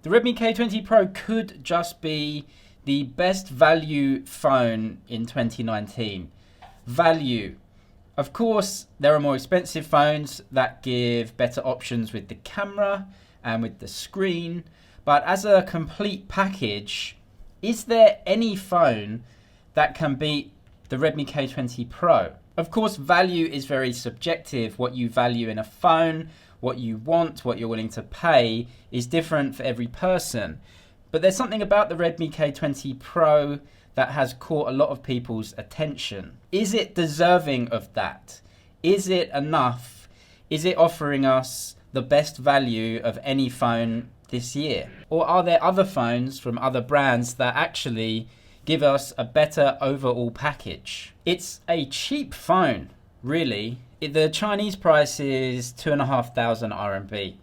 The Redmi K20 Pro could just be the best value phone in 2019. Value. Of course, there are more expensive phones that give better options with the camera and with the screen. But as a complete package, is there any phone that can beat the Redmi K20 Pro? Of course, value is very subjective. What you value in a phone, what you want, what you're willing to pay is different for every person. But there's something about the Redmi K20 Pro that has caught a lot of people's attention. Is it deserving of that? Is it enough? Is it offering us the best value of any phone this year? Or are there other phones from other brands that actually give us a better overall package? It's a cheap phone, really. The Chinese price is 2,500 RMB.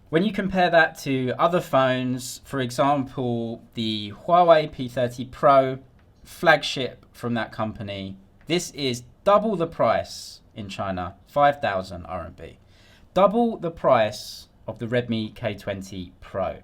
When you compare that to other phones, for example, the Huawei P30 Pro, flagship from that company, this is double the price in China, 5,000 RMB. Double the price of the Redmi K20 Pro.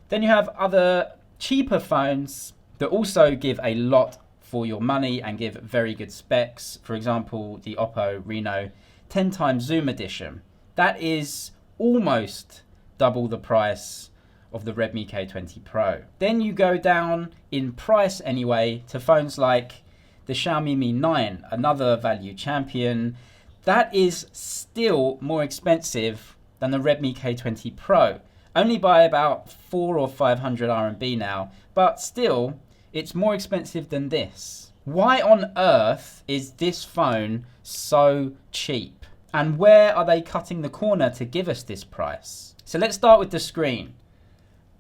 Then you have other cheaper phones that also give a lot for your money and give very good specs. For example, the Oppo Reno 10 times zoom edition. That is almost double the price of the Redmi K20 Pro. Then you go down in price anyway to phones like the Xiaomi Mi 9, another value champion. That is still more expensive than the Redmi K20 Pro. Only by about 400 or 500 RMB now, but still, it's more expensive than this. Why on earth is this phone so cheap? And where are they cutting the corner to give us this price? So let's start with the screen.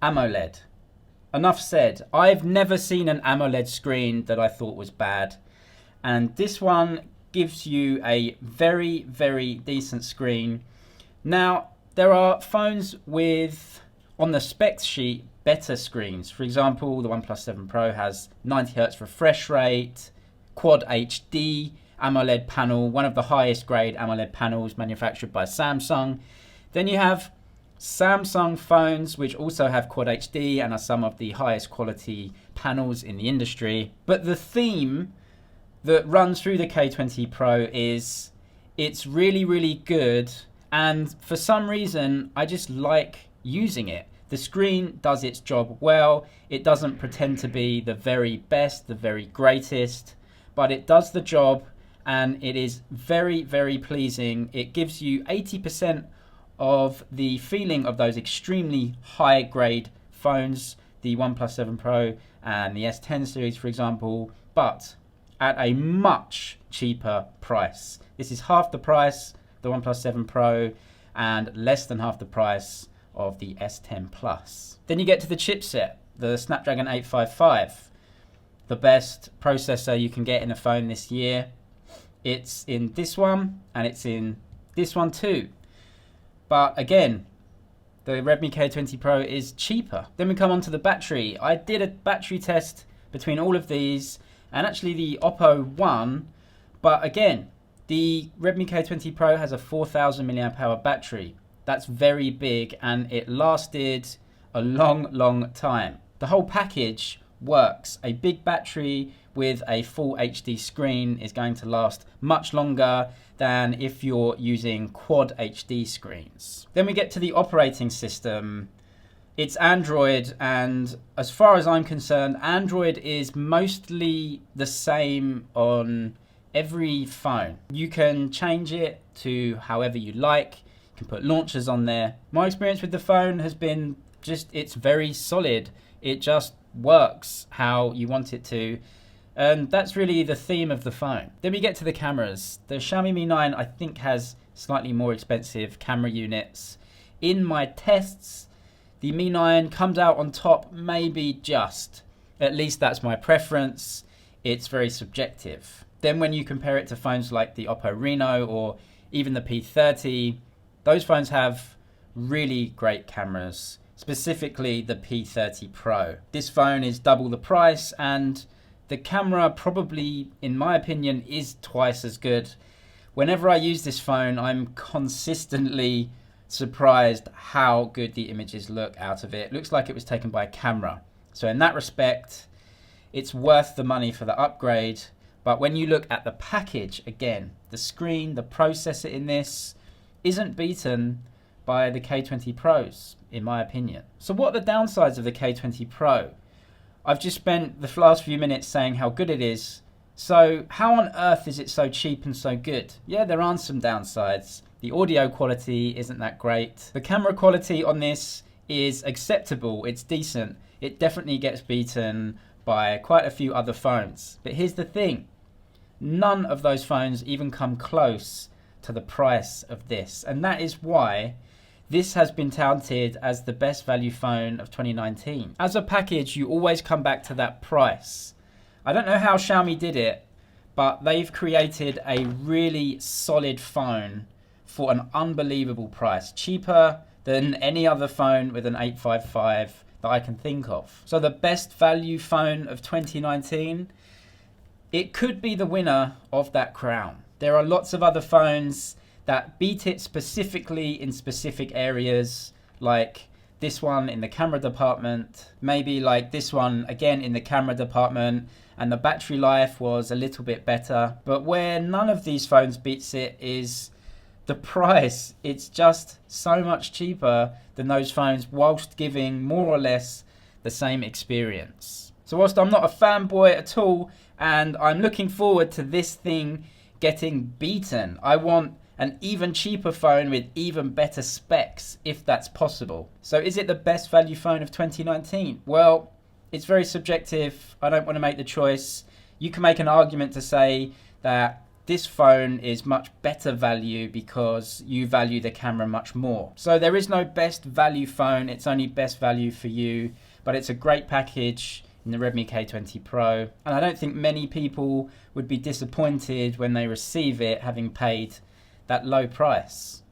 AMOLED. Enough said. I've never seen an AMOLED screen that I thought was bad. And this one gives you a very, very decent screen. Now, there are phones with, on the specs sheet, better screens. For example, the OnePlus 7 Pro has 90 Hz refresh rate, Quad HD AMOLED panel, one of the highest grade AMOLED panels manufactured by Samsung. Then you have Samsung phones which also have Quad HD and are some of the highest quality panels in the industry. But the theme that runs through the K20 Pro is it's really, really good, and for some reason I just like using it. The screen does its job well. It doesn't pretend to be the very best, the very greatest, but it does the job and it is very, very pleasing. It gives you 80% of the feeling of those extremely high grade phones, the OnePlus 7 Pro and the S10 series, for example, but at a much cheaper price. This is half the price, the OnePlus 7 Pro, and less than half the price of the S10 Plus. Then you get to the chipset, the Snapdragon 855, the best processor you can get in a phone this year. It's in this one and it's in this one too. But again, the Redmi K20 Pro is cheaper. Then we come on to the battery. I did a battery test between all of these and actually the Oppo won, but again, the Redmi K20 Pro has a 4,000 mAh battery. That's very big and it lasted a long, long time. The whole package works. A big battery with a full HD screen is going to last much longer than if you're using Quad HD screens. Then we get to the operating system. It's Android, and as far as I'm concerned, Android is mostly the same on every phone. You can change it to however you like. You can put launchers on there. My experience with the phone has been it's very solid. It just works how you want it to. And that's really the theme of the phone. Then we get to the cameras. The Xiaomi Mi 9 I think has slightly more expensive camera units. In my tests, the Mi 9 comes out on top, maybe just. At least that's my preference. It's very subjective. Then when you compare it to phones like the Oppo Reno or even the P30, those phones have really great cameras, specifically the P30 Pro. This phone is double the price and the camera probably, in my opinion, is twice as good. Whenever I use this phone, I'm consistently surprised how good the images look out of it. Looks like it was taken by a camera. So in that respect, it's worth the money for the upgrade. But when you look at the package, again, the screen, the processor in this isn't beaten by the K20 Pros, in my opinion. So what are the downsides of the K20 Pro? I've just spent the last few minutes saying how good it is. So how on earth is it so cheap and so good? Yeah, there are some downsides. The audio quality isn't that great. The camera quality on this is acceptable. It's decent. It definitely gets beaten by quite a few other phones. But here's the thing. None of those phones even come close to the price of this. And that is why this has been touted as the best value phone of 2019. As a package, you always come back to that price. I don't know how Xiaomi did it, but they've created a really solid phone for an unbelievable price. Cheaper than any other phone with an 855 that I can think of. So the best value phone of 2019, it could be the winner of that crown. There are lots of other phones that beat it specifically in specific areas, like this one in the camera department, maybe like this one again in the camera department, and the battery life was a little bit better. But where none of these phones beats it is the price. It's just so much cheaper than those phones whilst giving more or less the same experience. So whilst I'm not a fanboy at all, and I'm looking forward to this thing getting beaten, I want an even cheaper phone with even better specs, if that's possible. So is it the best value phone of 2019? Well, it's very subjective. I don't want to make the choice. You can make an argument to say that this phone is much better value because you value the camera much more. So there is no best value phone. It's only best value for you, but it's a great package in the Redmi K20 Pro. And I don't think many people would be disappointed when they receive it having paid that low price.